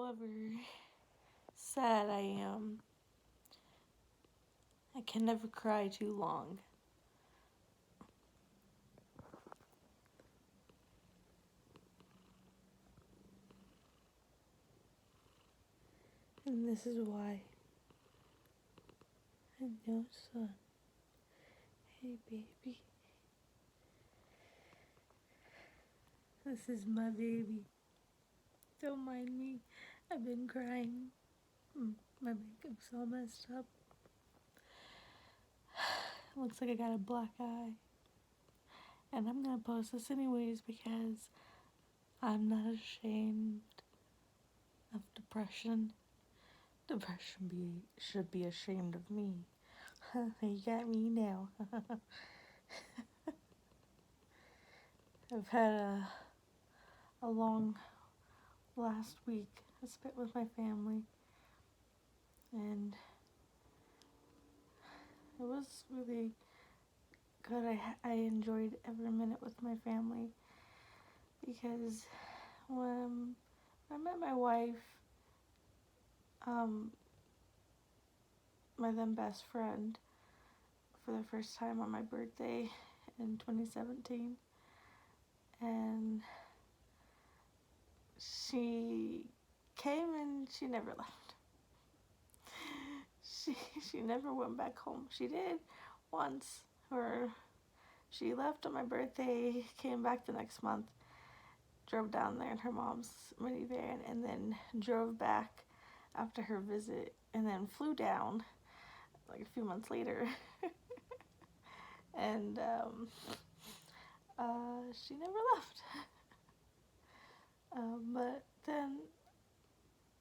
However sad I am, I can never cry too long. And this is why. And no son. Hey baby. This is my baby. Don't mind me. I've been crying. My makeup's all messed up. Looks like I got a black eye. And I'm gonna post this anyways because I'm not ashamed of depression. Depression should be ashamed of me. You got me now. I've had a long last week I spent with my family, and it was really good. I enjoyed every minute with my family because when I met my wife, my then best friend, for the first time on my birthday in 2017, and she came and she never left. She never went back home. She did once, where she left on my birthday, came back the next month, drove down there in her mom's minivan, and then drove back after her visit, and then flew down like a few months later. And she never left. But then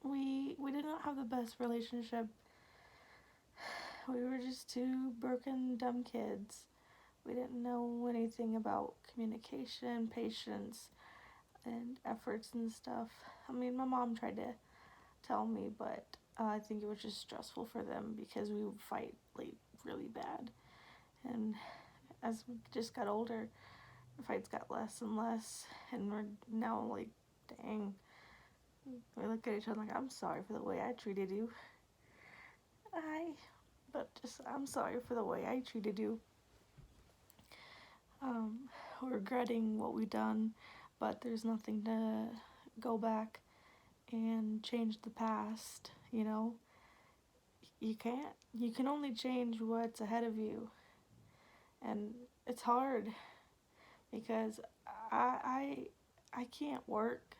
we did not have the best relationship. We were just two broken, dumb kids. We didn't know anything about communication, patience, and efforts and stuff. I mean, my mom tried to tell me, but I think it was just stressful for them because we would fight like really bad. And as we just got older, the fights got less and less, and we're now like, dang. We look at each other like, I'm sorry for the way I treated you. I'm sorry for the way I treated you. Regretting what we done, but there's nothing to go back and change the past, you know? You can't. You can only change what's ahead of you. And it's hard because I can't work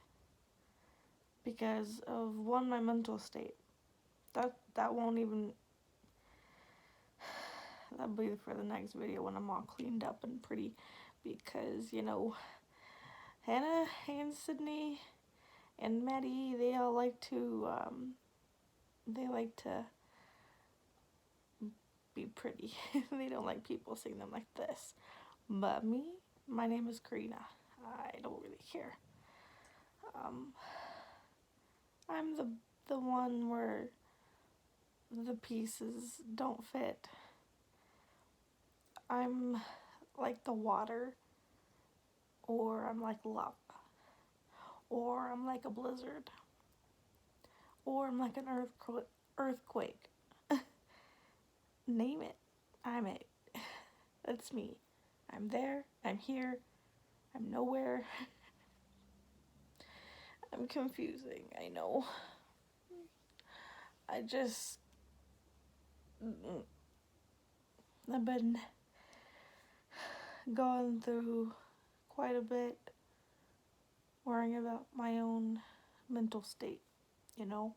because of one, my mental state. That won't even, that'll be for the next video when I'm all cleaned up and pretty, because, you know, Hannah and Sydney and Maddie, they like to be pretty. They don't like people seeing them like this. But me, my name is Karina. I don't really care. I'm the one where the pieces don't fit. I'm like the water, or I'm like lava, or I'm like a blizzard, or I'm like an earthquake. Name it, I'm it. That's me. I'm there, I'm here, I'm nowhere. I'm confusing, I know. I've been going through quite a bit, worrying about my own mental state, you know?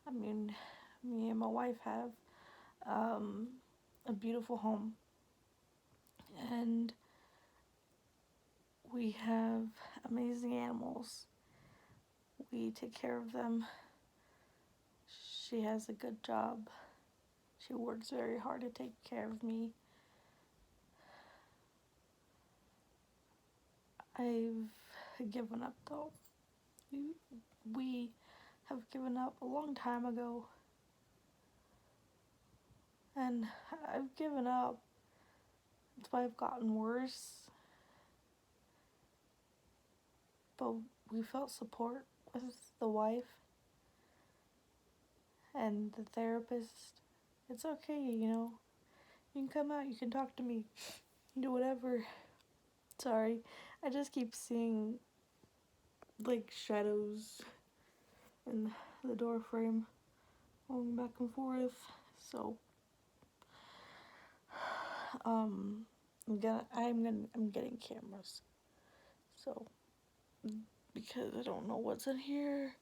I mean, me and my wife have a beautiful home, and we have amazing animals. We take care of them. She has a good job. She works very hard to take care of me. I've given up though. We have given up a long time ago. And I've given up. That's why I've gotten worse. But we felt support with the wife and the therapist. It's okay, you know. You can come out, you can talk to me, do whatever. Sorry, I just keep seeing like shadows in the door frame going back and forth. So, I'm getting cameras. So, because I don't know what's in here.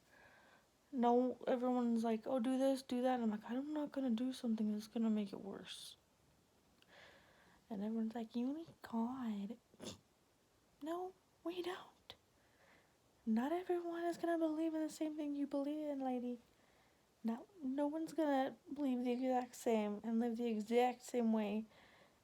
No, everyone's like, oh, do this, do that. And I'm like, I'm not gonna do something that's gonna make it worse. And everyone's like, you need God. No, we don't. Not everyone is gonna believe in the same thing you believe in, lady. No one's gonna believe the exact same and live the exact same way.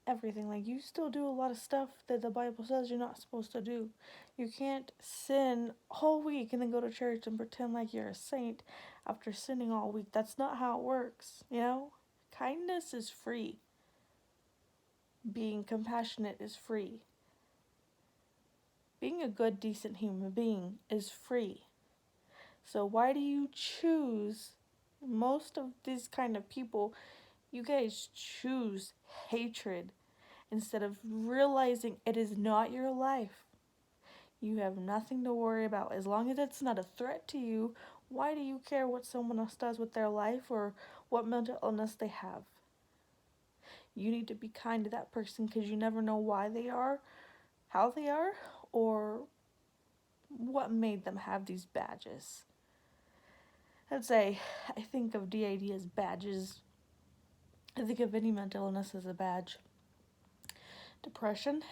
Everything. Like, you still do a lot of stuff that the Bible says you're not supposed to do. You can't sin all week and then go to church and pretend like you're a saint after sinning all week. That's not how it works, you know? Kindness is free. Being compassionate is free. Being a good, decent human being is free. So why do you choose, most of these kind of people, you guys choose hatred instead of realizing it is not your life. You have nothing to worry about. As long as it's not a threat to you, why do you care what someone else does with their life or what mental illness they have? You need to be kind to that person because you never know why they are, how they are, or what made them have these badges. I'd say I think of DID as badges. I think of any mental illness as a badge. Depression,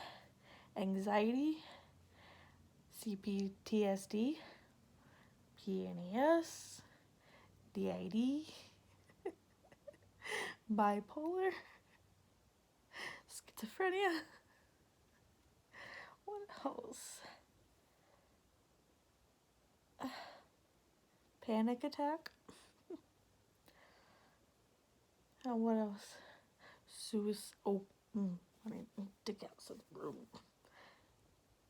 anxiety, CPTSD, PNES, DID, bipolar, schizophrenia. What else? Panic attack. And what else? Suicide. Oh, let me dig out some room.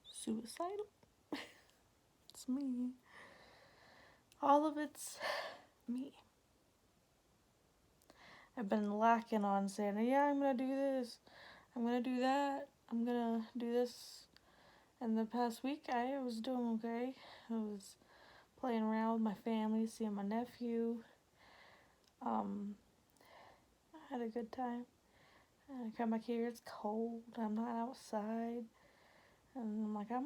Suicidal. It's me. All of it's me. I've been lacking on saying, yeah, I'm gonna do this, I'm gonna do that, I'm gonna do this. And the past week, I was doing okay. I was playing around with my family, seeing my nephew. I had a good time. I come back here, it's cold, I'm not outside. And I'm like, how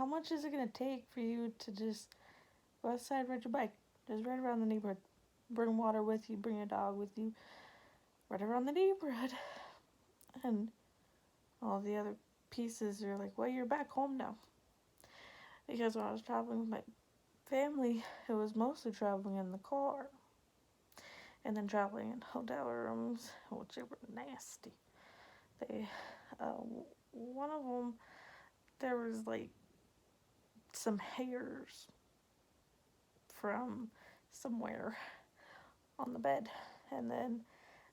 much is it gonna take for you to just go outside, ride your bike, just ride around the neighborhood, bring water with you, bring your dog with you, ride around the neighborhood. And all the other pieces are like, well, you're back home now. Because when I was traveling with my family, it was mostly traveling in the car. And then traveling in hotel rooms, which were nasty. They, one of them, there was like some hairs from somewhere on the bed. And then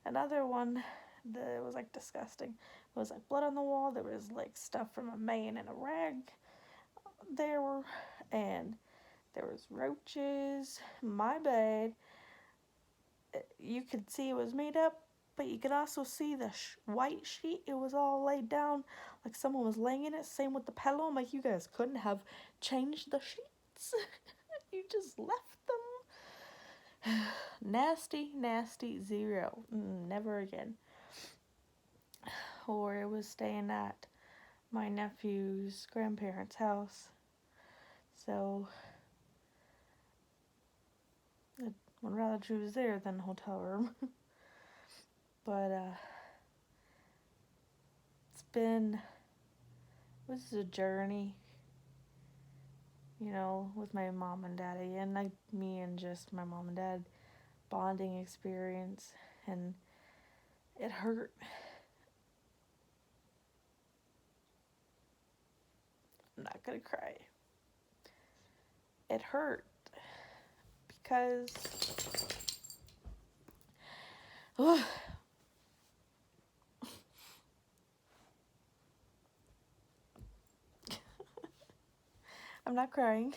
another one that was like disgusting. It was like blood on the wall. There was like stuff from a man in a rag there, and there was roaches. My bed, you could see it was made up, but you could also see the white sheet. It was all laid down like someone was laying in it. Same with the pillow. I'm like, you guys couldn't have changed the sheets. You just left them. Nasty, nasty, zero. Never again. Or it was staying at my nephew's grandparents' house. So I'd rather choose there than a hotel room. But this is a journey, you know, with my mom and daddy, and like me and just my mom and dad bonding experience, and it hurt. I'm not gonna cry. It hurt because I'm not crying.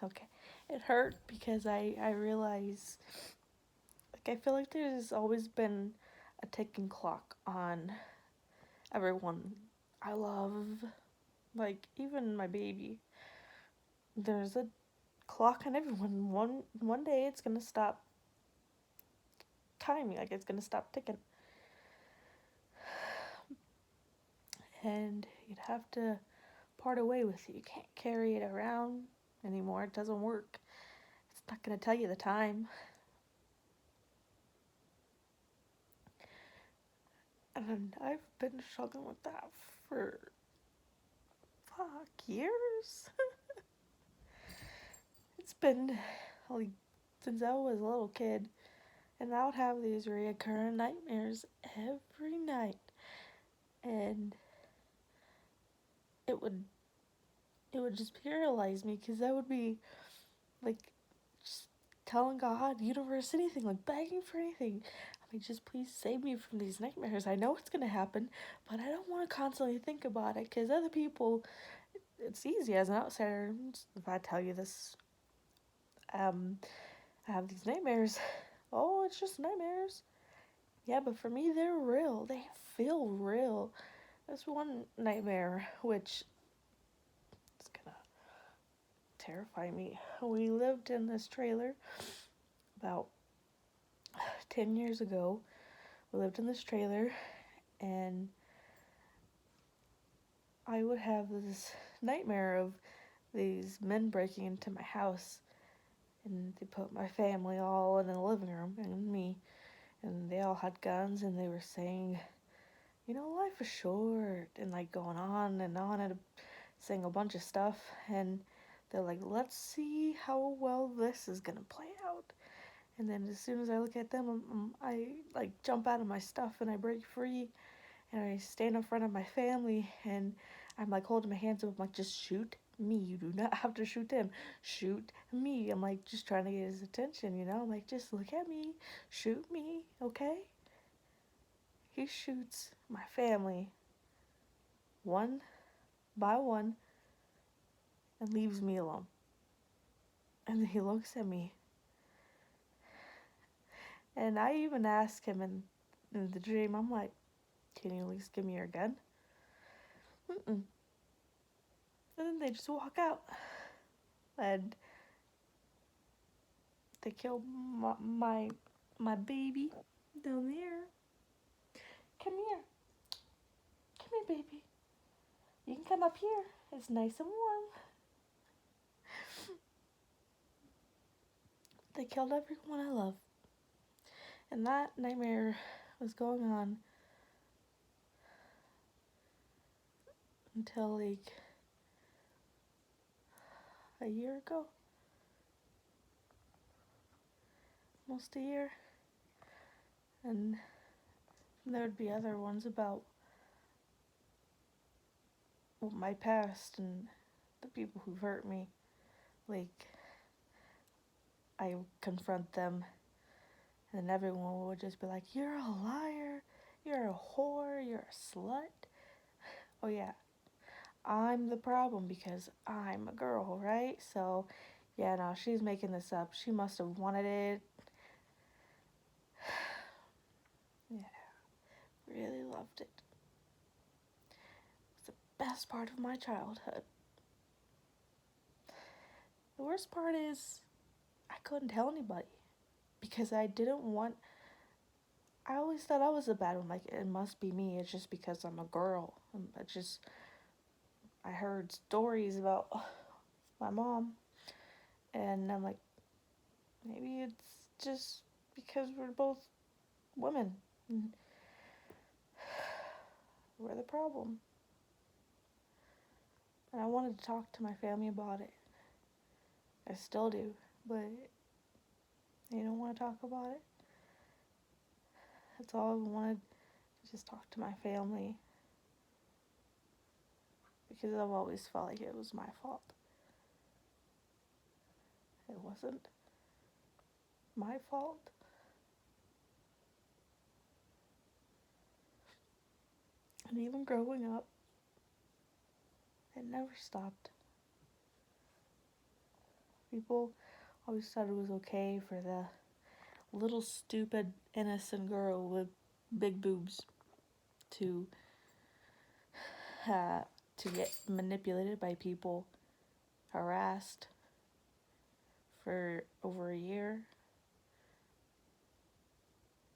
Okay. It hurt because I realize, like, I feel like there's always been a ticking clock on everyone I love. Like, even my baby. There's a clock on everyone. One day it's gonna stop timing, like it's gonna stop ticking. And you'd have to part away with it. You can't carry it around anymore. It doesn't work. It's not gonna tell you the time. And I've been struggling with that for years. It's been like since I was a little kid, and I would have these reoccurring nightmares every night, and it would just paralyze me because I would be like just telling God, universe, anything, like begging for anything. I mean, just please save me from these nightmares. I know it's gonna happen, but I don't want to constantly think about it because other people, it's easy as an outsider. If I tell you this, I have these nightmares. Oh, it's just nightmares. Yeah, but for me, they're real. They feel real. There's one nightmare which is gonna terrify me. We lived in this trailer about 10 years ago. We lived in this trailer, and I would have this nightmare of these men breaking into my house, and they put my family all in the living room and me, and they all had guns, and they were saying, you know, life is short, and like going on and saying a bunch of stuff, and they're like, let's see how well this is gonna play out. And then as soon as I look at them, I like jump out of my stuff and I break free, and I stand in front of my family, and I'm like holding my hands up, I'm like, just shoot me. You do not have to shoot him. Shoot me. I'm like just trying to get his attention, you know? I'm like, just look at me. Shoot me, okay? He shoots my family one by one and leaves me alone. And he looks at me. And I even ask him in the dream, I'm like, can you at least give me your gun? Mm-mm. And then they just walk out. And they killed my baby down there. Come here. Come here, baby. You can come up here. It's nice and warm. They killed everyone I love. And that nightmare was going on until like a year ago. Almost a year. And there would be other ones about my past and the people who've hurt me. Like, I confront them, and then everyone would just be like, you're a liar, you're a whore, you're a slut. Oh yeah, I'm the problem because I'm a girl, right? So, yeah, no, she's making this up. She must have wanted it. Yeah, really loved it. It's the best part of my childhood. The worst part is I couldn't tell anybody because I didn't want. I always thought I was a bad one. Like, it must be me. It's just because I'm a girl. I heard stories about my mom, and I'm like, maybe it's just because we're both women. We're the problem. And I wanted to talk to my family about it. I still do, but they don't want to talk about it. That's all I wanted, to just talk to my family. Because I've always felt like it was my fault. It wasn't my fault. And even growing up, it never stopped. People always thought it was okay for the little stupid innocent girl with big boobs to uh, to get manipulated by people, harassed for over a year.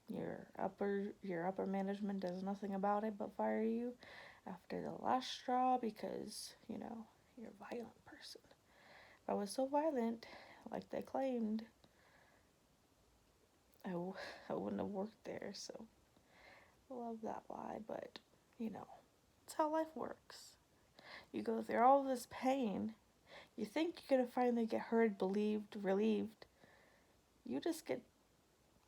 Your upper management does nothing about it but fire you after the last straw because, you're a violent person. If I was so violent, like they claimed, I wouldn't have worked there. So I love that lie, but it's how life works. You go through all this pain. You think you're gonna finally get heard, believed, relieved. You just get,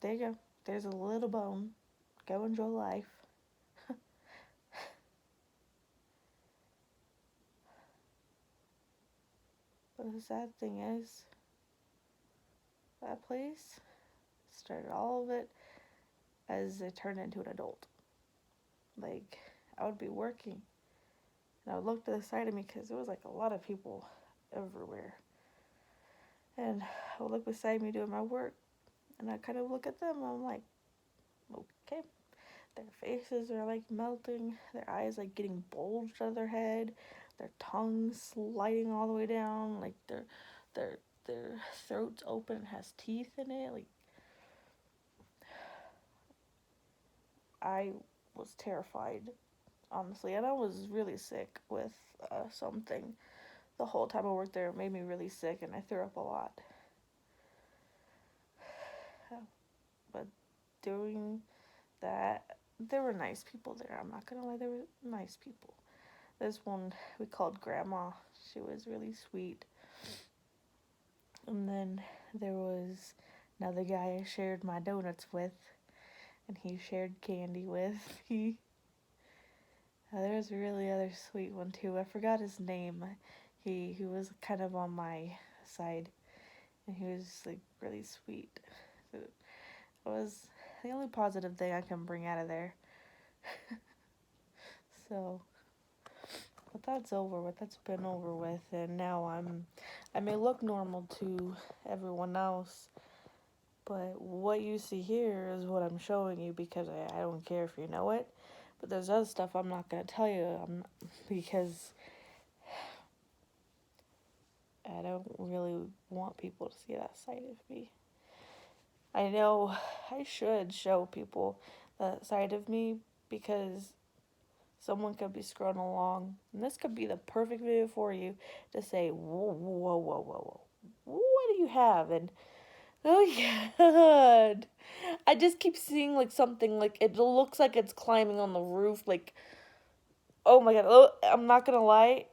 there you go. There's a little bone. Go enjoy life. But the sad thing is, that place started all of it as I turned into an adult. Like, I would be working, and I would look to the side of me because there was like a lot of people everywhere. And I would look beside me doing my work, and I kind of look at them, and I'm like, okay. Their faces are like melting, their eyes like getting bulged out of their head, their tongues sliding all the way down, like their their throats open and has teeth in it. Like, I was terrified, honestly, and I was really sick with something. The whole time I worked there, it made me really sick, and I threw up a lot. But doing that, there were nice people there. I'm not gonna lie, there were nice people. This one we called Grandma. She was really sweet. And then there was another guy I shared my donuts with, and he shared candy with me. There was a really other sweet one too. I forgot his name. He was kind of on my side, and he was like really sweet. It was the only positive thing I can bring out of there. So, but that's over with. That's been over with, and now I may look normal to everyone else, but what you see here is what I'm showing you because I don't care if you know it. But there's other stuff I'm not gonna tell you because I don't really want people to see that side of me. I know I should show people that side of me because someone could be scrolling along, and this could be the perfect video for you to say, whoa, whoa, whoa, whoa, whoa. What do you have? And oh God, I just keep seeing like something like it looks like it's climbing on the roof. Like, oh my God, oh, I'm not gonna lie.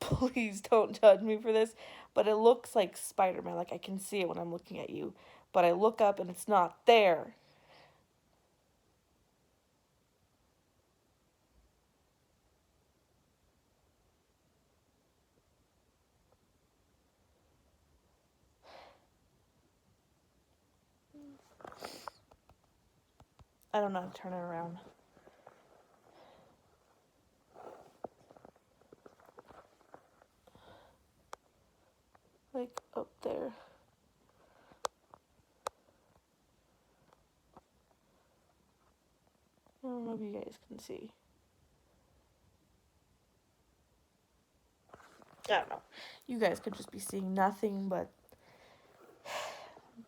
Please don't judge me for this, but it looks like Spider-Man. Like I can see it when I'm looking at you, but I look up and it's not there. I don't know how to turn it around. Like up there. I don't know if you guys can see. I don't know. You guys could just be seeing nothing, but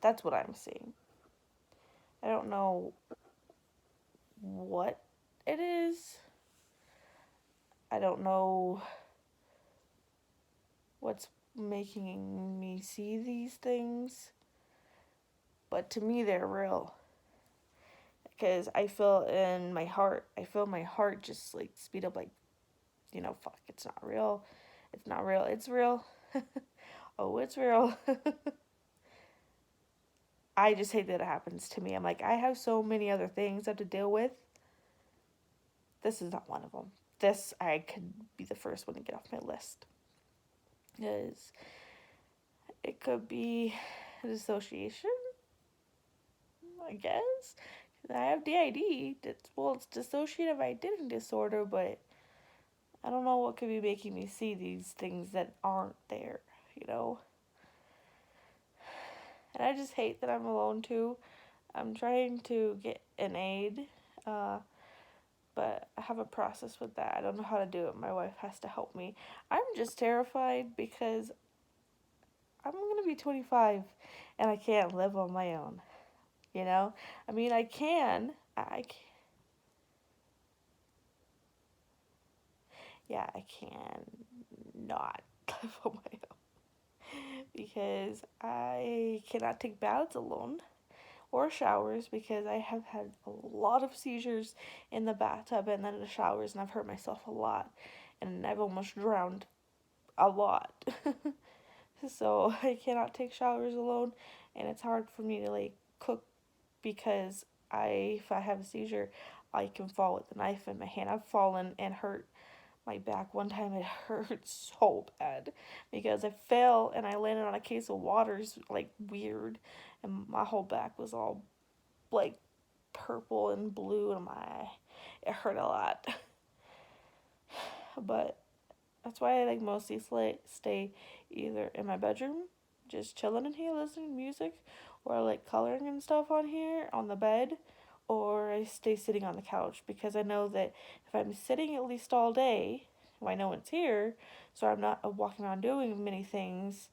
that's what I'm seeing. I don't know what it is. I don't know what's making me see these things, but to me they're real. Because I feel in my heart, my heart just like speed up, like, fuck, it's not real. It's not real. It's real. Oh, it's real. I just hate that it happens to me. I'm like, I have so many other things I have to deal with. This is not one of them. This, I could be the first one to get off my list. Because it could be a dissociation, I guess. I have DID. It's dissociative identity disorder, but I don't know what could be making me see these things that aren't there, you know? And I just hate that I'm alone too. I'm trying to get an aide, but I have a process with that. I don't know how to do it. My wife has to help me. I'm just terrified because I'm gonna be 25 and I can't live on my own. You know? I mean, I can. Yeah, I can not live on my own because I cannot take baths alone or showers because I have had a lot of seizures in the bathtub and then in the showers, and I've hurt myself a lot and I've almost drowned a lot. So I cannot take showers alone, and it's hard for me to like cook because if I have a seizure, I can fall with a knife in my hand. I've fallen and hurt my back one time. It hurt so bad because I fell and I landed on a case of waters like weird, and my whole back was all like purple and blue, and it hurt a lot. But that's why I like mostly stay either in my bedroom, just chilling in here listening to music, or like coloring and stuff on here on the bed, or I stay sitting on the couch because I know that if I'm sitting at least all day, well, I know it's here, so I'm not walking around doing many things.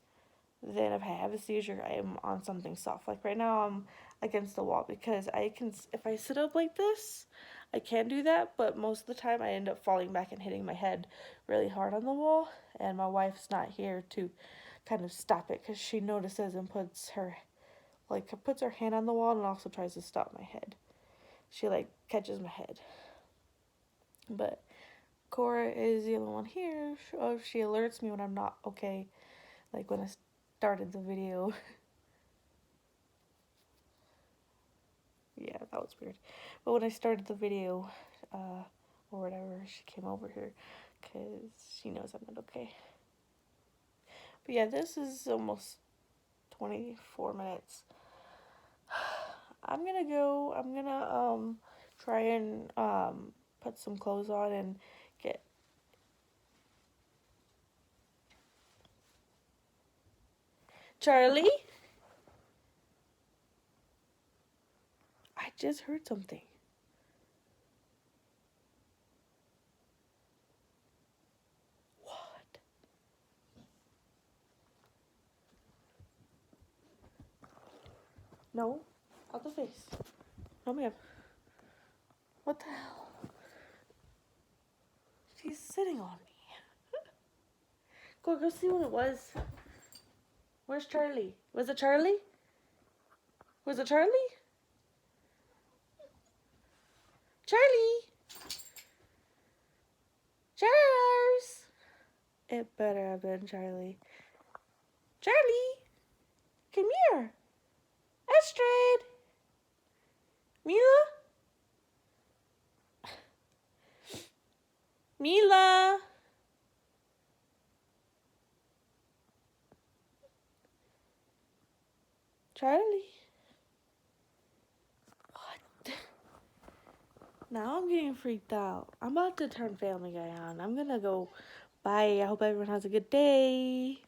Then if I have a seizure, I am on something soft. Like right now, I'm against the wall because if I sit up like this, I can do that, but most of the time I end up falling back and hitting my head really hard on the wall, and my wife's not here to kind of stop it because she notices and puts her hand on the wall and also tries to stop my head. She like catches my head. But Cora is the only one here. She alerts me when I'm not okay, like when I started the video. Yeah, that was weird. But when I started the video, or whatever, she came over here because she knows I'm not okay. But yeah, this is almost 24 minutes. I'm gonna go. I'm gonna try and put some clothes on and get. Charlie, I just heard something. What? No, out the face. No, ma'am. What the hell? She's sitting on me. Go see what it was. Where's Charlie? Was it Charlie? Was it Charlie? Charlie! Charles! It better have been Charlie. Charlie! Come here! Astrid! Mila? Mila! Charlie? What? Now I'm getting freaked out. I'm about to turn Family Guy on. I'm gonna go. Bye. I hope everyone has a good day.